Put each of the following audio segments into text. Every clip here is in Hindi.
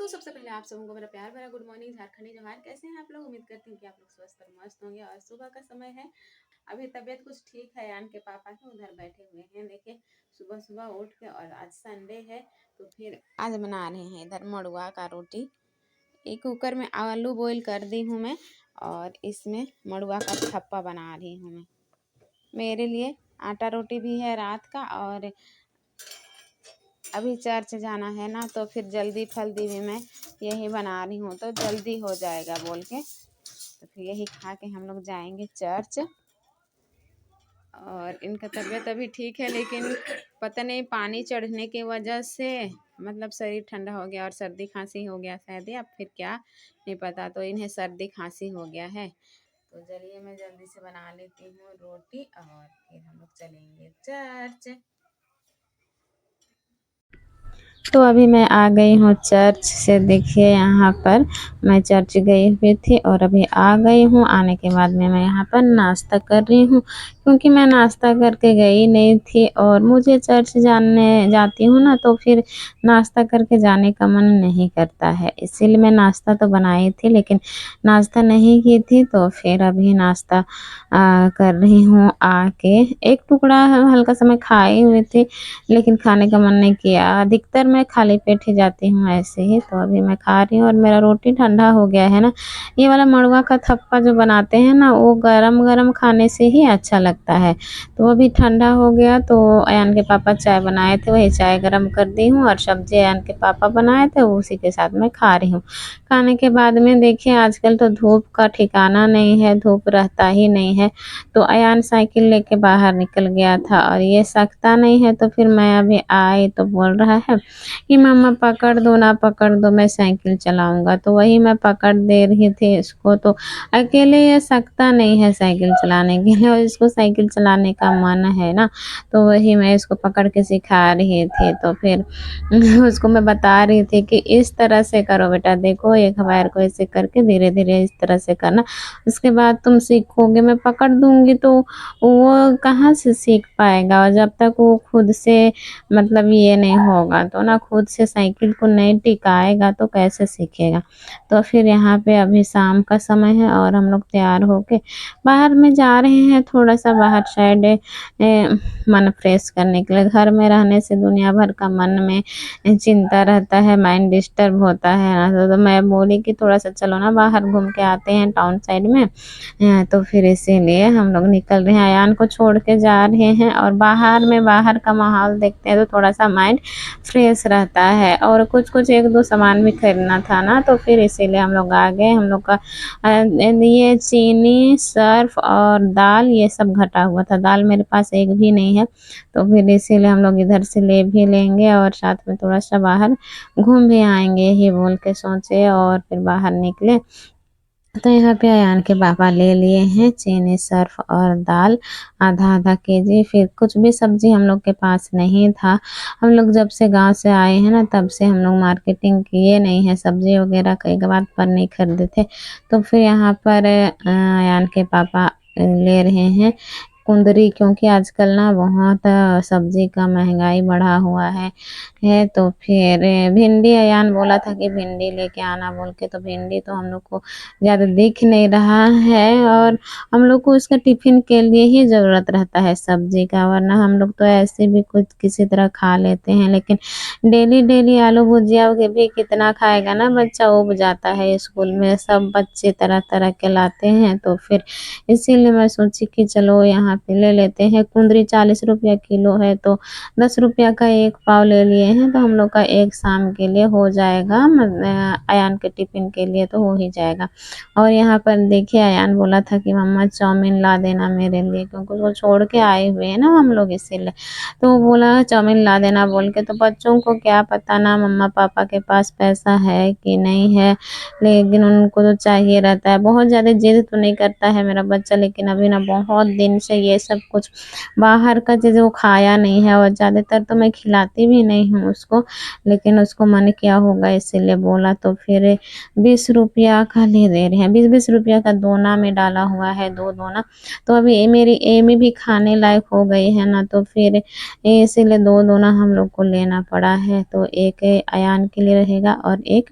सबसे पहले आप सबों को मेरा प्यार भरा गुड मॉर्निंग झारखंडी जोहार। कैसे हैं आप लोग? उम्मीद करती हूँ कि आप लोग स्वस्थ और मस्त होंगे। और सुबह का समय है, अभी तबीयत कुछ ठीक है। यान के पापा के उधर बैठे हुए हैं। देखिए सुबह सुबह उठ के, और आज संडे है तो फिर आज बना रहे हैं इधर मड़ुआ का रोटी। एक कुकर में आलू बॉईल कर दी हूँ मैं, और इसमें मड़ुआ का थप्पा बना रही हूँ मैं। मेरे लिए आटा रोटी भी है रात का, और अभी चर्च जाना है ना, तो फिर जल्दी फल्दी भी मैं यही बना रही हूँ, तो जल्दी हो जाएगा बोल के। तो फिर यही खा के हम लोग जाएंगे चर्च। और इनका तबीयत अभी ठीक है, लेकिन पता नहीं पानी चढ़ने की वजह से मतलब शरीर ठंडा हो गया और सर्दी खांसी हो गया शायद, या फिर क्या नहीं पता। तो इन्हें सर्दी खांसी हो गया है। तो चलिए मैं जल्दी से बना लेती हूँ रोटी, और फिर हम लोग चलेंगे चर्च। तो अभी मैं आ गई हूँ चर्च से। देखिए यहाँ पर मैं चर्च गई हुई थी, और अभी आ गई हूँ। आने के बाद में मैं यहाँ पर नाश्ता कर रही हूँ, क्योंकि मैं नाश्ता करके गई नहीं थी। और मुझे चर्च जाती हूँ ना, तो फिर नाश्ता करके जाने का मन नहीं करता है। इसीलिए मैं नाश्ता तो बनाई थी, लेकिन नाश्ता नहीं की थी। तो फिर अभी नाश्ता कर रही हूँ आके। एक टुकड़ा हल्का सा मैं खाई हुई थी, लेकिन खाने का मन नहीं किया। अधिकतर मैं खाली पेट ही जाती हूँ ऐसे ही। तो अभी मैं खा रही हूँ, और मेरा रोटी ठंडा हो गया है ना। ये वाला मड़ुआ का थप्पा जो बनाते हैं ना, वो गरम गरम खाने से ही अच्छा लगता है। तो अभी ठंडा हो गया, तो अयान के पापा चाय बनाए थे, वही चाय गरम कर दी हूँ। और सब्जी अयान के पापा बनाए थे, उसी के साथ मैं खा रही हूँ। खाने के बाद में देखिए आजकल तो धूप का ठिकाना नहीं है, धूप रहता ही नहीं है। तो अयान साइकिल लेके बाहर निकल गया था, और ये सकता नहीं है। तो फिर मैं अभी आई तो बोल रहा है कि मम्मा पकड़ दो ना, पकड़ दो, मैं साइकिल चलाऊंगा। तो वही मैं पकड़ दे रही थी इसको। तो अकेले ये सकता नहीं है साइकिल चलाने के लिए, और इसको साइकिल चलाने का मन है ना। तो वही मैं इसको पकड़ के सिखा रही थी। तो फिर उसको मैं बता रही थी कि इस तरह से करो बेटा, देखो एक पैर को ऐसे करके धीरे धीरे इस तरह से करना, उसके बाद तुम सीखोगे। मैं पकड़ दूंगी तो वो कहाँ से सीख पाएगा। और जब तक वो खुद से मतलब ये नहीं होगा, तो ना खुद से साइकिल को नहीं टिकाएगा, तो कैसे सीखेगा। तो फिर यहाँ पे अभी शाम का समय है, और हम लोग तैयार होके बाहर में जा रहे हैं, थोड़ा सा बाहर साइड मन फ्रेश करने के लिए। घर में रहने से दुनिया भर का मन में चिंता रहता है, माइंड डिस्टर्ब होता है ना। तो मैं बोली कि थोड़ा सा चलो ना बाहर घूम के आते हैं टाउन साइड में। तो फिर इसीलिए हम लोग निकल रहे हैं, अयान को छोड़ के जा रहे हैं। और बाहर में बाहर का माहौल देखते हैं, तो थोड़ा सा माइंड फ्रेश रहता है। और कुछ कुछ एक दो सामान भी खरीदना था ना, तो फिर इसीलिए हम लोग आ गए। हम लोग का ये चीनी, सर्फ और दाल ये सब घटा हुआ था। दाल मेरे पास एक भी नहीं है, तो फिर इसीलिए हम लोग इधर से ले भी लेंगे, और साथ में थोड़ा सा बाहर घूम भी आएंगे ही बोल के सोचे। और फिर बाहर निकले, तो यहाँ पे अयान के पापा ले लिए हैं चीनी, सर्फ और दाल आधा आधा केजी। फिर कुछ भी सब्जी हम लोग के पास नहीं था। हम लोग जब से गांव से आए हैं ना, तब से हम लोग मार्केटिंग किए नहीं है, सब्जी वगैरह कई बात पर नहीं खरीदे थे। तो फिर यहाँ पर अयान के पापा ले रहे हैं कुंदरी, क्योंकि आजकल ना बहुत सब्जी का महंगाई बढ़ा हुआ है। तो फिर भिंडी, अयान बोला था कि भिंडी लेके आना बोल के। तो भिंडी तो हम लोग को ज़्यादा दिख नहीं रहा है, और हम लोग को उसका टिफिन के लिए ही ज़रूरत रहता है सब्जी का, वरना हम लोग तो ऐसे भी कुछ किसी तरह खा लेते हैं। लेकिन डेली डेली आलू भुजिया के भी कितना खाएगा ना बच्चा, उब जाता है। स्कूल में सब बच्चे तरह तरह के लाते हैं, तो फिर इसीलिए मैं सोची कि चलो यहाँ पे ले लेते हैं। कुंदरी 40 रुपया किलो है, तो 10 रुपया का एक पाव ले लिए हैं। तो हम लोग का एक शाम के लिए हो जाएगा, अयान के टिफिन के लिए तो हो ही जाएगा। और यहाँ पर देखिए अयान बोला था कि मम्मा चाउमीन ला देना मेरे लिए, क्योंकि उसको छोड़ के आए हुए हैं ना हम लोग, इसीलिए। तो वो बोला चाउमीन ला देना बोल के। तो बच्चों को क्या पता ना मम्मा पापा के पास पैसा है कि नहीं है, लेकिन उनको तो चाहिए रहता है। बहुत ज़्यादा जिद तो नहीं करता है मेरा बच्चा, लेकिन अभी ना बहुत दिन से ये सब कुछ बाहर का चीज़ वो खाया नहीं है, और ज़्यादातर तो मैं खिलाती भी नहीं हूँ उसको, लेकिन उसको मन किया होगा इसीलिए बोला, तो फिर 20 रुपया का ले दे रहे हैं, 20-20 रुपया का दोना में डाला हुआ है, 2 दोना। तो अभी मेरी एमी भी खाने लायक हो गई है ना, तो फिर इसीलिए 2 दोना हम लोग को लेना पड़ा है। तो एक अयान के लिए रहेगा और एक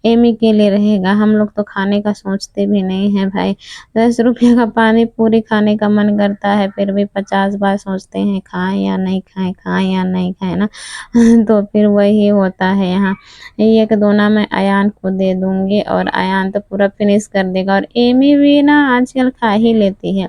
एमी के लिए रहेगा। हम लोग तो खाने का सोचते भी नहीं हैं भाई। 10 रुपये का पानी पूरी खाने का मन करता है, फिर भी 50 बार सोचते हैं खाएँ या नहीं खाएँ, खाएँ या नहीं खाएँ ना। तो फिर वही होता है यहाँ। एक दोना मैं अयान को दे दूँगी और अयान तो पूरा फिनिश कर देगा, और एमी भी ना आजकल खा ही लेती है।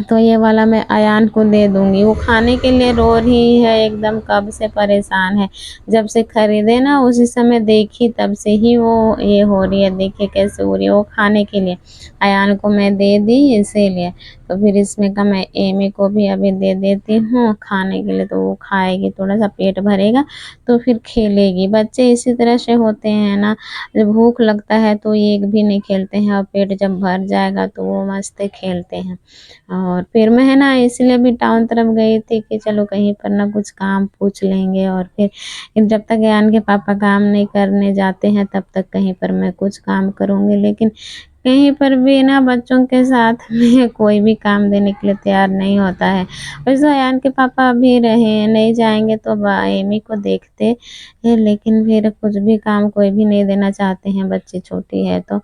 तो ये वाला मैं अयान को दे दूँगी। वो खाने के लिए रो रही है एकदम, कब से परेशान है। जब से खरीदे ना उसी समय देखी, तब से ही वो ये हो रही है, देखिए कैसे हो रही है। वो खाने के लिए अयान को मैं दे दी इसीलिए। तो फिर इसमें का मैं एमी को भी अभी दे देती हूँ खाने के लिए, तो वो खाएगी, थोड़ा-सा पेट भरेगा तो फिर खेलेगी। बच्चे इसी तरह से होते हैं ना, जब भूख लगता है तो एक भी नहीं खेलते हैं, और पेट जब भर जाएगा तो वो मस्त खेलते हैं। और फिर मैं है ना इसलिए भी टाउन तरफ गई थी कि चलो कहीं पर ना कुछ काम पूछ लेंगे, और फिर जब तक ज्ञान के पापा काम नहीं करने जाते हैं तब तक कहीं पर मैं कुछ काम करूँगी। लेकिन कहीं पर भी ना बच्चों के साथ में कोई भी काम देने के लिए तैयार नहीं होता है। वैसे अयान के पापा अभी रहे नहीं जाएँगे तो एमी को देखते हैं, लेकिन फिर कुछ भी काम कोई भी नहीं देना चाहते हैं, बच्ची छोटी है तो।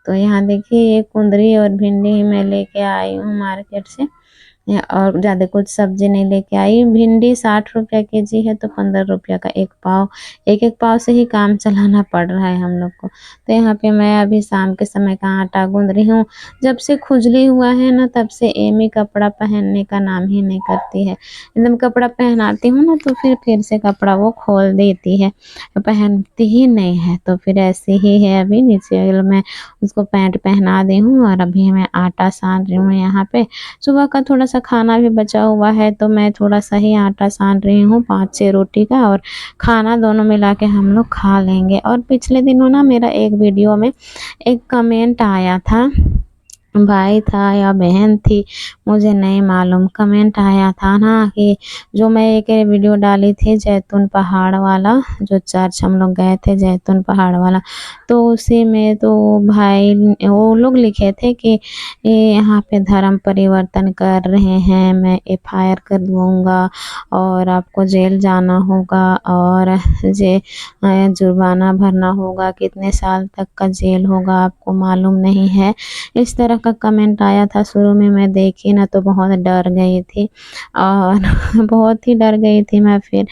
तो यहाँ देखिए ये कुंदरी और भिंडी मैं लेके आई हूँ मार्केट से, और ज़्यादा कुछ सब्ज़ी नहीं लेके आई। भिंडी 60 रुपया केजी है, तो 15 रुपया का 1 पाव, 1-1 पाव से ही काम चलाना पड़ रहा है हम लोग को। तो यहाँ पे मैं अभी शाम के समय का आटा गूँध रही हूँ। जब से खुजली हुआ है ना तब से एमी कपड़ा पहनने का नाम ही नहीं करती है। एकदम कपड़ा पहनाती हूँ ना तो फिर से कपड़ा वो खोल देती है, पहनती ही नहीं है। तो फिर ऐसे ही है, अभी नीचे मैं उसको पैंट पहना दी हूँ, और अभी मैं आटा सान रही हूँ यहाँ पे। सुबह का थोड़ा-सा खाना भी बचा हुआ है, तो मैं थोड़ा-सा ही आटा सान रही हूँ 5-6 रोटी का, और खाना दोनों मिला के हम लोग खा लेंगे। और पिछले दिनों ना मेरा एक वीडियो में एक कमेंट आया था, भाई था या बहन थी मुझे नहीं मालूम, कमेंट आया था ना कि जो मैं एक वीडियो डाली थी जैतून पहाड़ वाला, जो चर्च हम लोग गए थे जैतून पहाड़ वाला, तो उसी में तो भाई वो लोग लिखे थे कि ये यहाँ पे धर्म परिवर्तन कर रहे हैं, मैं एफआईआर कर दूँगा और आपको जेल जाना होगा, और जुर्माना भरना होगा, कितने साल तक का जेल होगा आपको मालूम नहीं है। इस तरह का कमेंट आया था। शुरू में मैं देखी ना तो बहुत डर गई थी, और बहुत ही डर गई थी मैं। फिर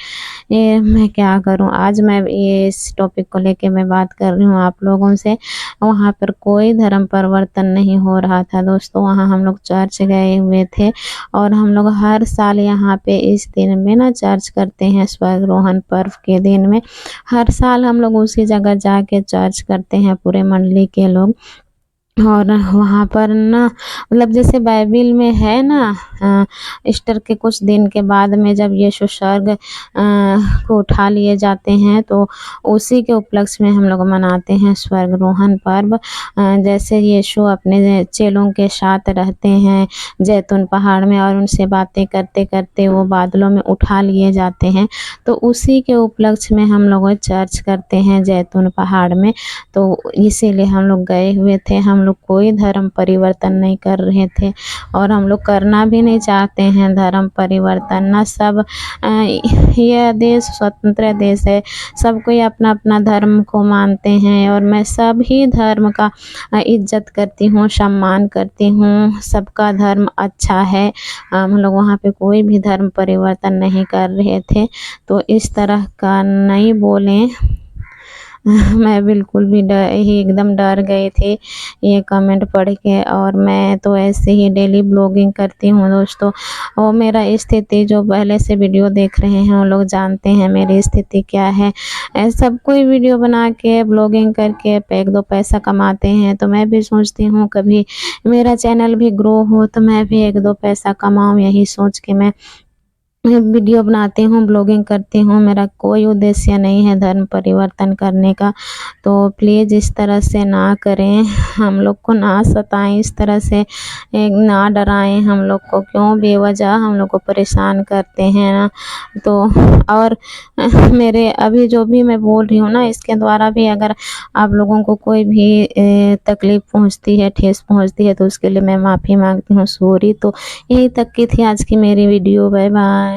ये मैं क्या करूं, आज मैं ये इस टॉपिक को लेके मैं बात कर रही हूँ आप लोगों से। वहाँ पर कोई धर्म परिवर्तन नहीं हो रहा था दोस्तों। वहाँ हम लोग चर्च गए हुए थे, और हम लोग हर साल यहाँ पे इस दिन में ना चर्च करते हैं, स्वर्गारोहण पर्व के दिन में। हर साल हम लोग उसी जगह जाके चर्च करते हैं पूरे मंडली के लोग। और वहाँ पर ना मतलब जैसे बाइबिल में है ना, ईस्टर के कुछ दिन के बाद में जब यीशु स्वर्ग को उठा लिए जाते हैं, तो उसी के उपलक्ष्य में हम लोग मनाते हैं स्वर्गारोहण पर्व। जैसे यीशु अपने चेलों के साथ रहते हैं जैतून पहाड़ में, और उनसे बातें करते करते वो बादलों में उठा लिए जाते हैं, तो उसी के उपलक्ष्य में हम लोग चर्च करते हैं जैतून पहाड़ में। तो इसीलिए हम लोग गए हुए थे। हम लोग कोई धर्म परिवर्तन नहीं कर रहे थे, और हम लोग करना भी नहीं चाहते हैं धर्म परिवर्तन ना। सब यह देश स्वतंत्र देश है, सब कोई अपना अपना धर्म को मानते हैं, और मैं सभी धर्म का इज्जत करती हूँ, सम्मान करती हूँ। सबका धर्म अच्छा है। हम लोग वहाँ पे कोई भी धर्म परिवर्तन नहीं कर रहे थे, तो इस तरह का नहीं बोलें। मैं बिल्कुल भी एकदम डर गई थी ये कमेंट पढ़ के। और मैं तो ऐसे ही डेली ब्लॉगिंग करती हूँ दोस्तों, और मेरा स्थिति जो पहले से वीडियो देख रहे हैं वो लोग जानते हैं मेरी स्थिति क्या है। सब कोई वीडियो बना के ब्लॉगिंग करके 1-2 पैसा कमाते हैं, तो मैं भी सोचती हूँ कभी मेरा चैनल भी ग्रो हो तो मैं भी 1-2 पैसा कमाऊँ, यही सोच के मैं वीडियो बनाती हूँ, ब्लॉगिंग करती हूँ, मेरा कोई उद्देश्य नहीं है धर्म परिवर्तन करने का। तो प्लीज़ इस तरह से ना करें, हम लोग को ना सताएं, इस तरह से ना डराएं हम लोग को, क्यों बेवजह हम लोग को परेशान करते हैं ना। तो और मेरे अभी जो भी मैं बोल रही हूँ ना, इसके द्वारा भी अगर आप लोगों को कोई भी तकलीफ़ पहुँचती है, ठेस पहुँचती है, तो उसके लिए मैं माफ़ी मांगती हूँ, सॉरी। तो यही तक की थी आज की मेरी वीडियो। Bye bye.